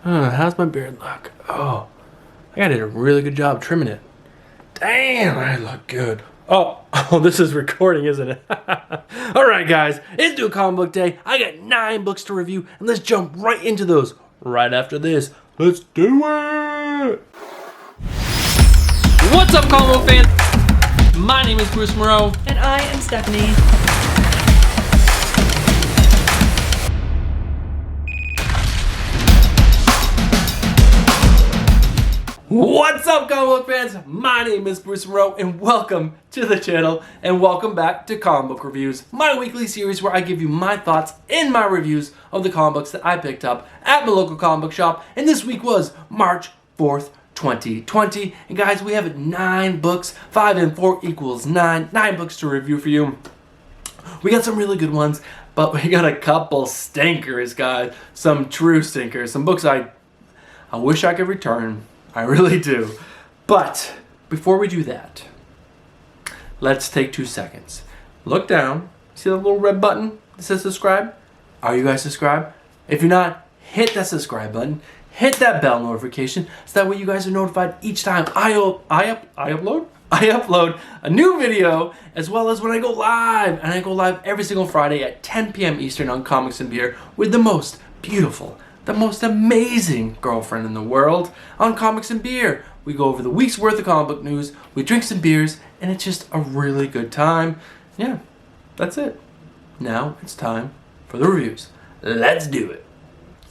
How's my beard look? Oh, I did a really good job trimming it. Damn, I look good. Oh, this is recording, isn't it? Alright guys, it's New Comic Book Day. I got 9 books to review, and let's jump right into those right after this. Let's do it! What's up, comic book fans? My name is Bruce Moreau. And I am Stephanie. What's up, comic book fans? My name is Bruce Moreau, and welcome to the channel, and welcome back to Comic Book Reviews, my weekly series where I give you my thoughts and my reviews of the comic books that I picked up at my local comic book shop, and this week was March 4th, 2020, and guys, we have 9 books. 5 and 4 equals 9. 9 books to review for you. We got some really good ones, but we got a couple stinkers, guys. Some true stinkers. Some books I wish I could return. I really do. But before we do that, let's take 2 seconds. Look down. See the little red button that says subscribe? Are you guys subscribed? If you're not, hit that subscribe button. Hit that bell notification so that way you guys are notified each time I upload a new video, as well as when I go live. And I go live every single Friday at 10 p.m. Eastern on Comics and Beer with the most beautiful, the most amazing girlfriend in the world on Comics and Beer. We go over the week's worth of comic book news, we drink some beers, and it's just a really good time. Yeah, that's it. Now it's time for the reviews. Let's do it.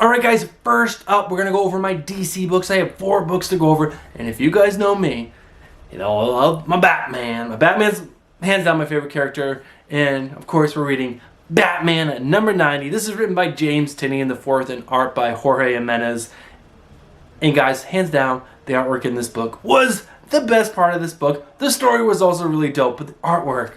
Alright guys, first up we're going to go over my DC books. I have 4 books to go over, and if you guys know me, you know I love my Batman. My Batman's hands down my favorite character, and of course we're reading Batman at number 90. This is written by James Tynion IV and art by Jorge Jimenez. And guys, hands down, the artwork in this book was the best part of this book. The story was also really dope, but the artwork,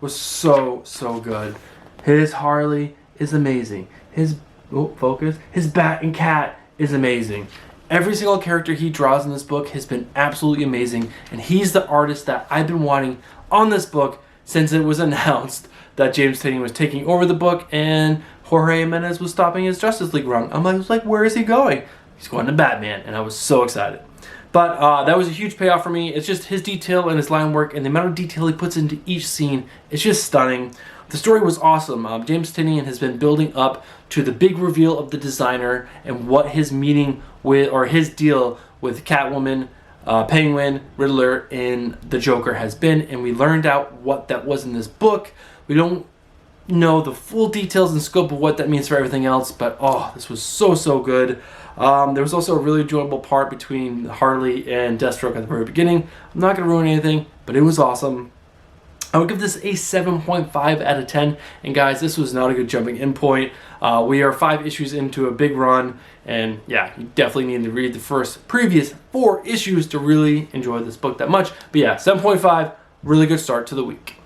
was so good. His Harley is amazing. His Bat and Cat is amazing. Every single character he draws in this book has been absolutely amazing, and he's the artist that I've been wanting on this book since it was announced that James Tynion was taking over the book and Jorge Jimenez was stopping his Justice League run. I was like, where is he going? He's going to Batman, and I was so excited. But that was a huge payoff for me. It's just his detail and his line work and the amount of detail he puts into each scene. It's just stunning. The story was awesome. James Tynion has been building up to the big reveal of the designer and what his meeting with, or his deal with Catwoman, Penguin, Riddler, and the Joker has been, and we learned out what that was in this book. We don't know the full details and scope of what that means for everything else, but this was so good. There was also a really enjoyable part between Harley and Deathstroke at the very beginning. I'm not going to ruin anything, but it was awesome. I would give this a 7.5 out of 10, and guys, this was not a good jumping in point. We are 5 issues into a big run, and yeah, you definitely need to read the previous 4 issues to really enjoy this book that much. But yeah, 7.5, really good start to the week.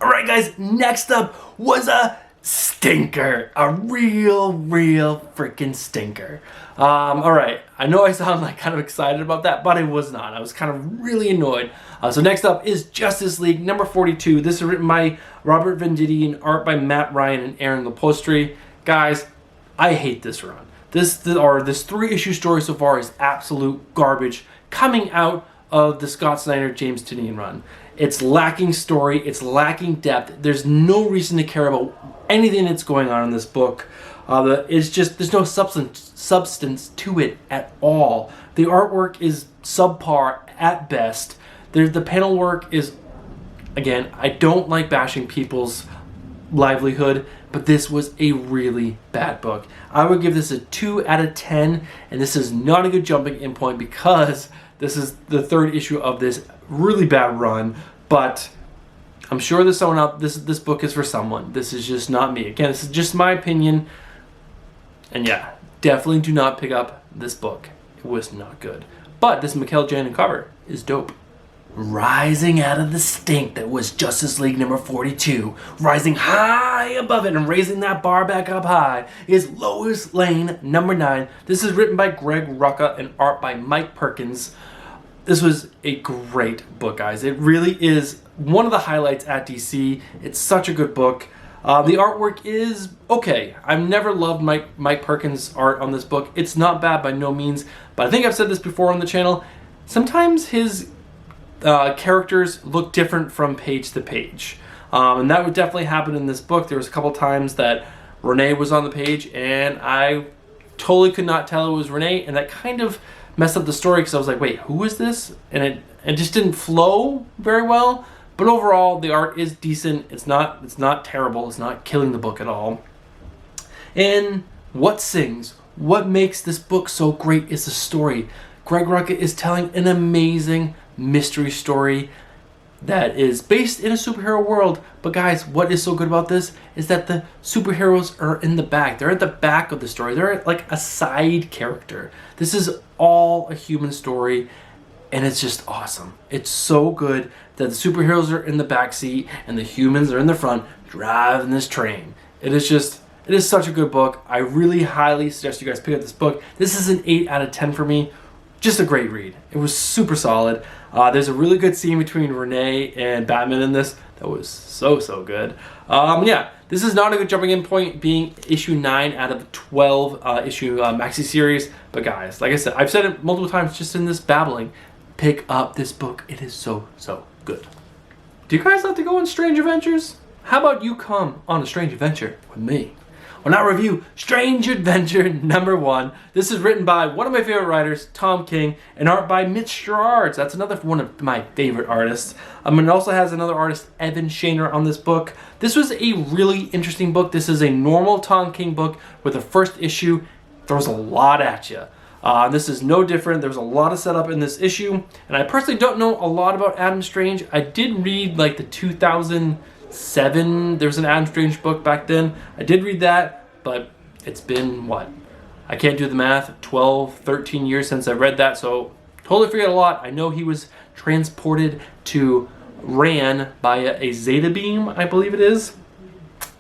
Alright guys, next up was a stinker. A real freaking stinker. Alright, I know I sound like kind of excited about that, but I was not. I was kind of really annoyed. So next up is Justice League number 42. This is written by Robert Venditti and art by Matt Ryan and Aaron Lopresti. Guys, I hate this run. This 3-issue story so far is absolute garbage coming out of the Scott Snyder James Tynion run. It's lacking story, it's lacking depth. There's no reason to care about anything that's going on in this book. It's just, there's no substance to it at all. The artwork is subpar at best. The panel work is, again, I don't like bashing people's livelihood, but this was a really bad book. I would give this a 2 out of 10, and this is not a good jumping in point because this is the 3rd issue of this really bad run, but I'm sure there's someone out. This book is for someone. This is just not me. Again, this is just my opinion, and yeah, definitely do not pick up this book. It was not good. But this Mikhail Janin cover is dope. Rising out of the stink that was Justice League number 42, rising high above it and raising that bar back up high, is Lois Lane number 9. This is written by Greg Rucka and art by Mike Perkins. This was a great book, guys. It really is one of the highlights at DC. It's such a good book. The artwork is okay. I've never loved Mike Perkins' art on this book. It's not bad by no means, but I think I've said this before on the channel. Sometimes his characters look different from page to page. And that would definitely happen in this book. There was a couple times that Renee was on the page and I totally could not tell it was Renee, and that kind of messed up the story because I was like, wait, who is this? And it just didn't flow very well. But overall, the art is decent. It's not terrible. It's not killing the book at all. And what sings? What makes this book so great is the story. Greg Rucka is telling an amazing mystery story that is based in a superhero world. But guys, what is so good about this is that the superheroes are in the back. They're at the back of the story. They're like a side character. This is all a human story, and it's just awesome. It's so good that the superheroes are in the back seat and the humans are in the front driving this train. It is such a good book. I really highly suggest you guys pick up this book. This is an 8 out of 10 for me. Just a great read. It was super solid. There's a really good scene between Renee and Batman in this that was so good. Yeah, this is not a good jumping in point, being issue 9 out of 12 issue maxi series. But guys, like I said, I've said it multiple times just in this babbling, pick up this book. It is so good. Do you guys like to go on strange adventures? How about you come on a strange adventure with me? When I review Strange Adventure number 1, this is written by one of my favorite writers, Tom King, and art by Mitch Gerads. That's another one of my favorite artists. And it also has another artist, Evan Shaner, on this book. This was a really interesting book. This is a normal Tom King book where the first issue throws a lot at you. This is no different. There's a lot of setup in this issue, and I personally don't know a lot about Adam Strange. I did read like the 2007, there was an Adam Strange book back then. I did read that, but it's been what? I can't do the math, 12, 13 years since I read that, so totally forget a lot. I know he was transported to Ran by a Zeta beam, I believe it is,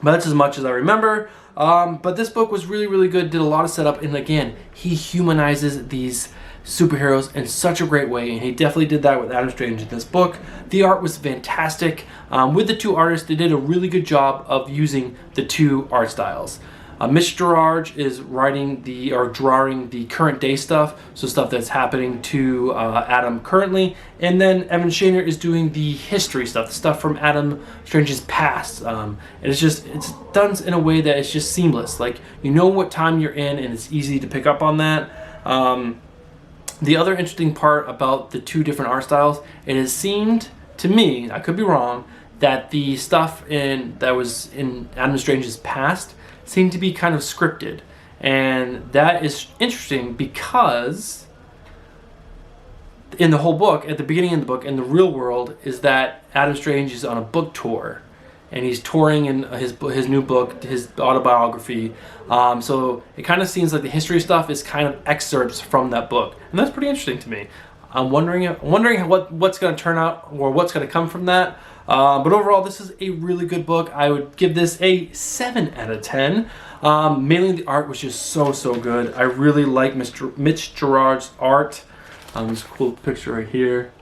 but that's as much as I remember. But this book was really good, did a lot of setup, and again, he humanizes these superheroes in such a great way, and he definitely did that with Adam Strange in this book. The art was fantastic. With the two artists, they did a really good job of using the two art styles. Mitch Gerads is drawing the current day stuff, so stuff that's happening to Adam currently, and then Evan Shaner is doing the history stuff, the stuff from Adam Strange's past. And it's done in a way that it's just seamless. Like, you know what time you're in, and it's easy to pick up on that. The other interesting part about the two different art styles, it has seemed to me, I could be wrong, that the stuff that was in Adam Strange's past seemed to be kind of scripted, and that is interesting because in the whole book, at the beginning of the book, in the real world, is that Adam Strange is on a book tour, and he's touring in his new book, his autobiography. So it kind of seems like the history stuff is kind of excerpts from that book, and that's pretty interesting to me. I'm wondering what's going to turn out, or what's going to come from that. But overall, this is a really good book. I would give this a 7 out of 10. Mainly the art was just so good. I really like Mitch Gerads' art. There's a cool picture right here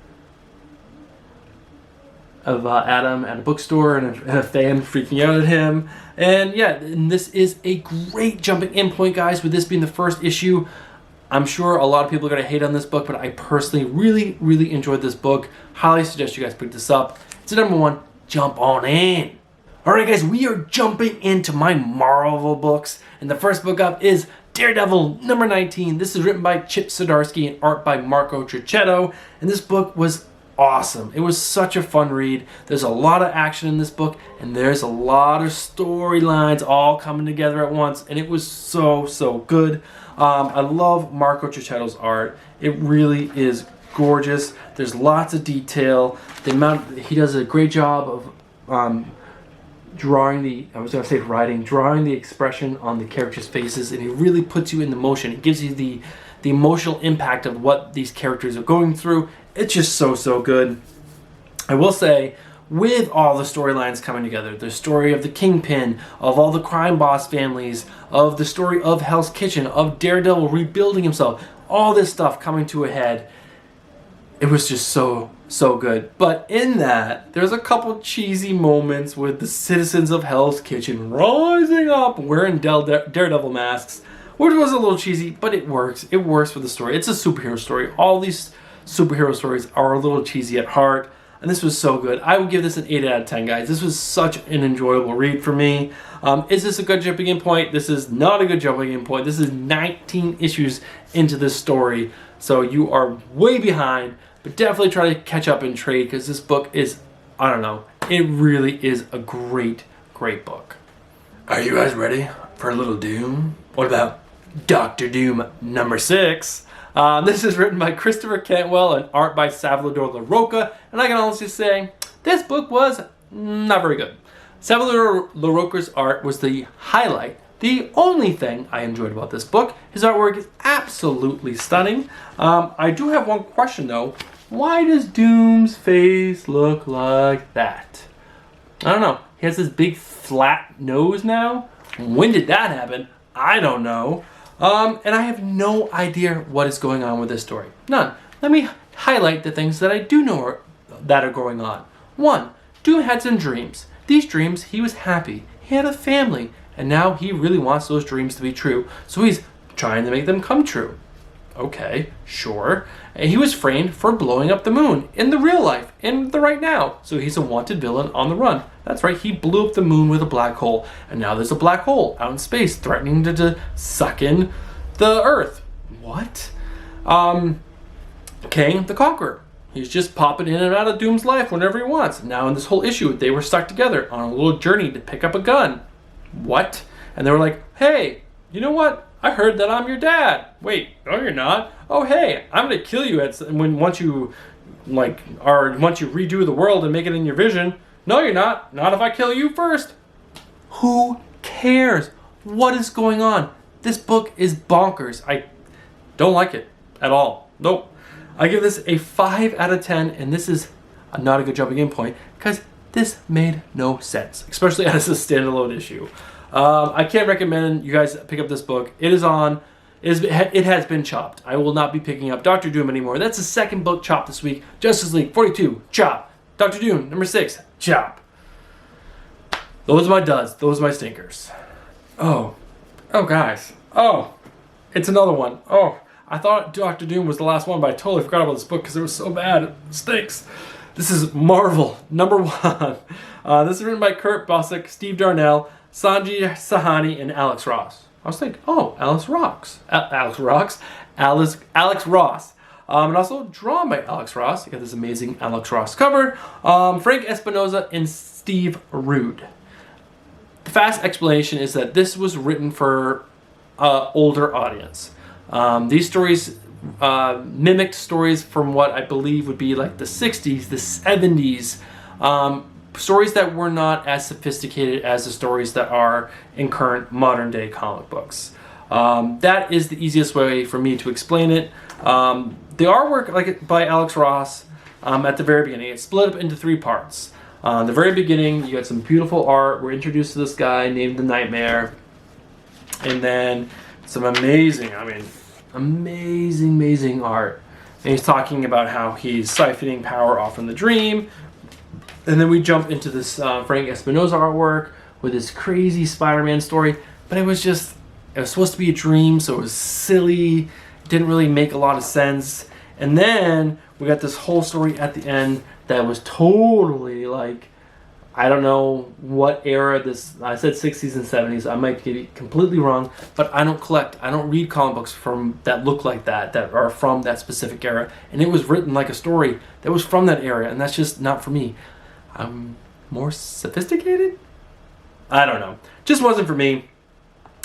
of Adam at a bookstore and a fan freaking out at him. And yeah, and this is a great jumping in point, guys, with this being the first issue. I'm sure a lot of people are going to hate on this book, but I personally really enjoyed this book. Highly suggest you guys pick this up. It's number 1. Jump on in. Alright guys, we are jumping into my Marvel books. And the first book up is Daredevil number 19. This is written by Chip Zdarsky and art by Marco Checchetto. And this book was awesome. It was such a fun read. There's a lot of action in this book, and there's a lot of storylines all coming together at once. And it was so good. I love Marco Cecchetto's art. It really is gorgeous. There's lots of detail. He does a great job of drawing the expression on the characters' faces, and he really puts you in the motion. It gives you the emotional impact of what these characters are going through. It's just so good. I will say, with all the storylines coming together, the story of the Kingpin, of all the crime boss families, of the story of Hell's Kitchen, of Daredevil rebuilding himself, all this stuff coming to a head, it was just so good. But in that, there's a couple cheesy moments with the citizens of Hell's Kitchen rising up wearing Daredevil masks, which was a little cheesy, but it works. It works for the story. It's a superhero story. All these superhero stories are a little cheesy at heart, and this was so good. I would give this an 8 out of 10, guys. This was such an enjoyable read for me. Is this a good jumping in point? This is not a good jumping in point. This is 19 issues into this story, so you are way behind, but definitely try to catch up and trade, because this book is, I don't know, it really is a great book. Are you guys ready for a little Doom? What about Dr. Doom number 6? This is written by Christopher Cantwell and art by Salvador Larroca, and I can honestly say this book was not very good. Salvador Larroca's art was the highlight. The only thing I enjoyed about this book, his artwork is absolutely stunning. I do have one question though. Why does Doom's face look like that? I don't know. He has this big flat nose now. When did that happen? I don't know. And I have no idea what is going on with this story. None. Let me highlight the things that I do know that are going on. 1. Doom had some dreams. These dreams, he was happy. He had a family. And now he really wants those dreams to be true. So he's trying to make them come true. Okay, sure. And he was framed for blowing up the moon in the real life, in the right now. So he's a wanted villain on the run. That's right, he blew up the moon with a black hole. And now there's a black hole out in space threatening to suck in the Earth. What? Kang the Conqueror. He's just popping in and out of Doom's life whenever he wants. Now in this whole issue, they were stuck together on a little journey to pick up a gun. What? And they were like, hey, you know what? I heard that I'm your dad. Wait, no you're not. Oh hey, I'm gonna kill you once you redo the world and make it in your vision. No you're not. Not if I kill you first. Who cares? What is going on? This book is bonkers. I don't like it at all. Nope. I give this a 5 out of 10, and this is not a good jumping in point because this made no sense, especially as a standalone issue. I can't recommend you guys pick up this book. It has been chopped. I will not be picking up Dr. Doom anymore. That's the second book chopped this week. Justice League 42, chop. Dr. Doom number 6, chop. Those are my duds. Those are my stinkers. Oh guys. Oh, it's another one. Oh, I thought Dr. Doom was the last one, but I totally forgot about this book because it was so bad. It stinks. This is Marvel number 1. This is written by Kurt Busiek, Steve Darnall, Sanji Sahani, and Alex Ross. I was thinking, oh, Alex Ross. And also drawn by Alex Ross. You got this amazing Alex Ross cover. Frank Espinosa and Steve Rude. The fast explanation is that this was written for older audience. These stories mimicked stories from what I believe would be like the 60s, the 70s. Stories that were not as sophisticated as the stories that are in current modern day comic books. That is the easiest way for me to explain it. The artwork by Alex Ross at the very beginning, it's split up into 3 parts. The very beginning, you got some beautiful art. We're introduced to this guy named the Nightmare. And then some amazing art. And he's talking about how he's siphoning power off in the dream. And then we jump into this Frank Espinosa artwork with this crazy Spider-Man story. But it was supposed to be a dream, so it was silly. It didn't really make a lot of sense. And then we got this whole story at the end that was totally like, I don't know what era this, I said 60s and 70s. I might get it completely wrong, but I don't read comic books that look like that are from that specific era. And it was written like a story that was from that era, and that's just not for me. I'm more sophisticated? I don't know. Just wasn't for me.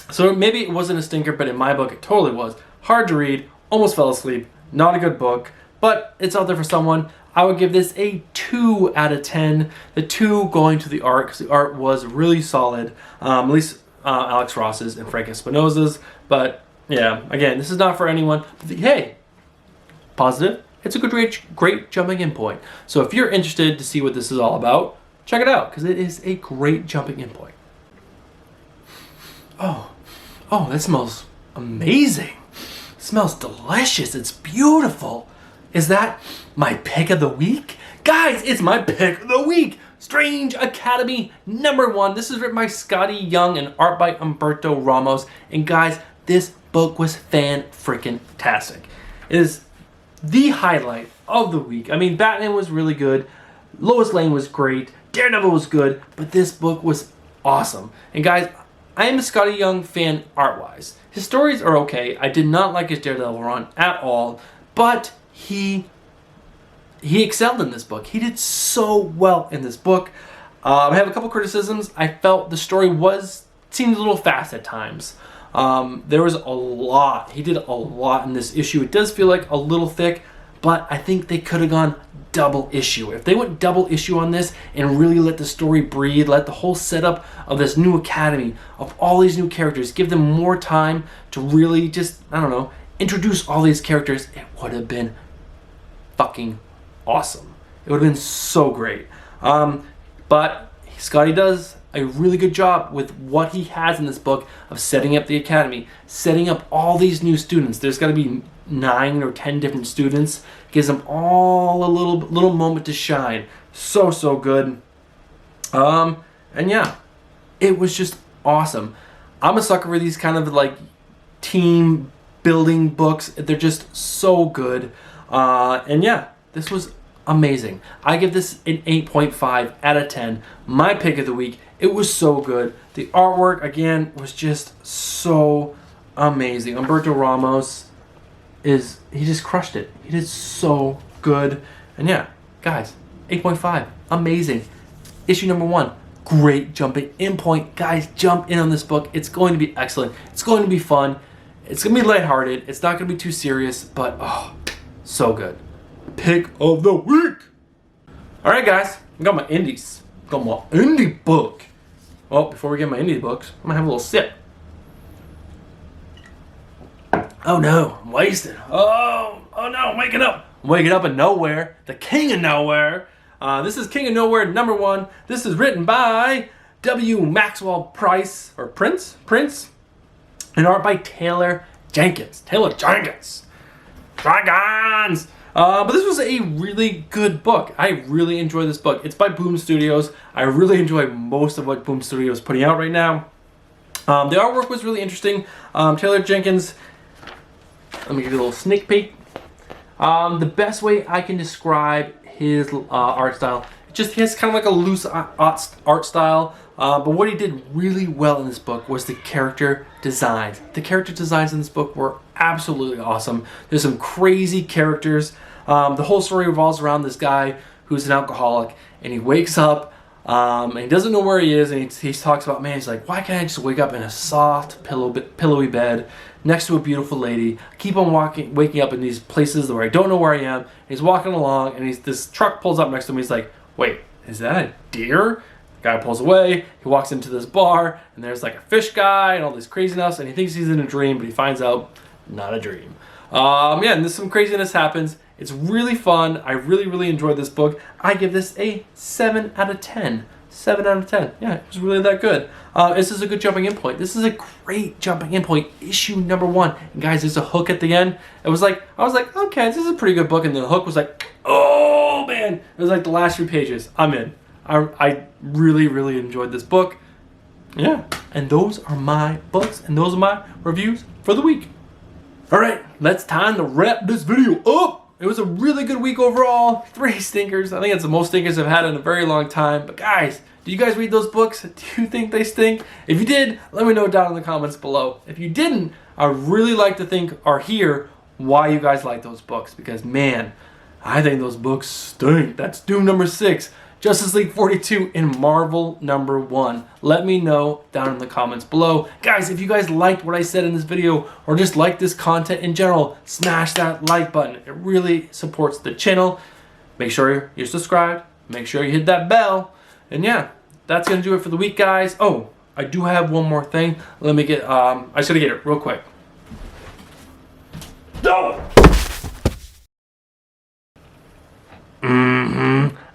So maybe it wasn't a stinker, but in my book it totally was. Hard to read, almost fell asleep, not a good book, but it's out there for someone. I would give this a 2 out of 10. The 2 going to the art, because the art was really solid. At least Alex Ross's and Frank Espinosa's. But yeah, again, this is not for anyone. But hey, positive. It's a good, great jumping in point. So if you're interested to see what this is all about, check it out, because it is a great jumping in point. Oh, that smells amazing. It smells delicious. It's beautiful. Is that my pick of the week? Guys, it's my pick of the week. Strange Academy #1. This is written by Skottie Young and art by Humberto Ramos. And guys, this book was fan-freaking-tastic. It is the highlight of the week. I mean, Batman was really good. Lois Lane was great. Daredevil was good. But this book was awesome. And guys, I am a Skottie Young fan art-wise. His stories are okay. I did not like his Daredevil run at all. But he excelled in this book. He did so well in this book. I have a couple criticisms. I felt the story seemed a little fast at times. There was a lot. He did a lot in this issue. It does feel like a little thick, but I think they could have gone double issue. If they went double issue on this and really let the story breathe, let the whole setup of this new academy, of all these new characters, give them more time to really just, I don't know, introduce all these characters, it would have been fucking awesome. It would have been so great. But Skottie does a really good job with what he has in this book of setting up the academy, setting up all these new students. There's got to be 9 or 10 different students. Gives them all a little moment to shine. So good. And yeah, it was just awesome. I'm a sucker for these kind of like team building books. They're just so good. And yeah, this was amazing. I give this an 8.5 out of 10. My pick of the week. It was so good. The artwork, again, was just so amazing. Humberto Ramos he just crushed it. He did so good. And yeah, guys, 8.5. Amazing. Issue #1. Great jumping in point. Guys, jump in on this book. It's going to be excellent. It's going to be fun. It's going to be lighthearted. It's not going to be too serious, but oh, so good. Pick of the week. All right, guys, I got my indies. Got my indie book. Well, before we get my indie books, I'm gonna have a little sip. Oh no, I'm wasted. Oh no, I'm waking up. I'm waking up in nowhere. The king of nowhere. This is King of Nowhere #1. This is written by W. Maxwell Prince, and art by Taylor Jenkins. Dragons! But this was a really good book. I really enjoyed this book. It's by Boom Studios. I really enjoy most of what Boom Studios is putting out right now. The artwork was really interesting. Taylor Jenkins, let me give you a little sneak peek. The best way I can describe his art style, he has kind of like a loose art style. But what he did really well in this book was the character designs. The character designs in this book were absolutely awesome. There's some crazy characters. The whole story revolves around this guy who's an alcoholic, and he wakes up and he doesn't know where he is, and he talks about, man, he's like, why can't I just wake up in a soft, pillowy bed next to a beautiful lady? I keep on waking up in these places where I don't know where I am. And he's walking along, and this truck pulls up next to him. He's like, wait, is that a deer? Guy pulls away, he walks into this bar, and there's like a fish guy and all this craziness, and he thinks he's in a dream, but he finds out not a dream. Yeah, and some craziness happens. It's really fun. I really enjoyed this book. I give this a 7 out of 10. 7 out of 10. Yeah, it was really that good. This is a good jumping in point. This is a great jumping in point. Issue #1. And guys, there's a hook at the end. I was like, okay, this is a pretty good book, and the hook was like, oh man. It was like the last few pages. I'm in. I really enjoyed this book. Yeah, and those are my books, and those are my reviews for the week. Alright, time to wrap this video up. It was a really good week overall. 3 stinkers. I think it's the most stinkers I've had in a very long time. But guys, do you guys read those books? Do you think they stink? If you did, let me know down in the comments below. If you didn't, I'd really like to think or hear why you guys like those books. Because man, I think those books stink. That's Doom #6. Justice League 42 and Marvel #1. Let me know down in the comments below. Guys, if you guys liked what I said in this video or just like this content in general, smash that like button. It really supports the channel. Make sure you're subscribed. Make sure you hit that bell. And yeah, that's going to do it for the week, guys. Oh, I do have one more thing. Let me get, I just got to get it real quick. No!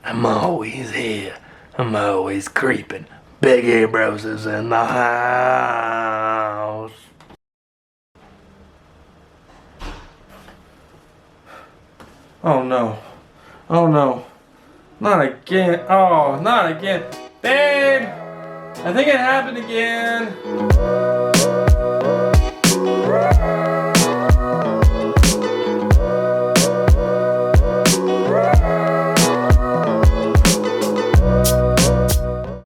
I'm always here. I'm always creeping. Big Ambrose is in the house. Oh no. Oh no. Not again. Oh, not again. Babe! I think it happened again.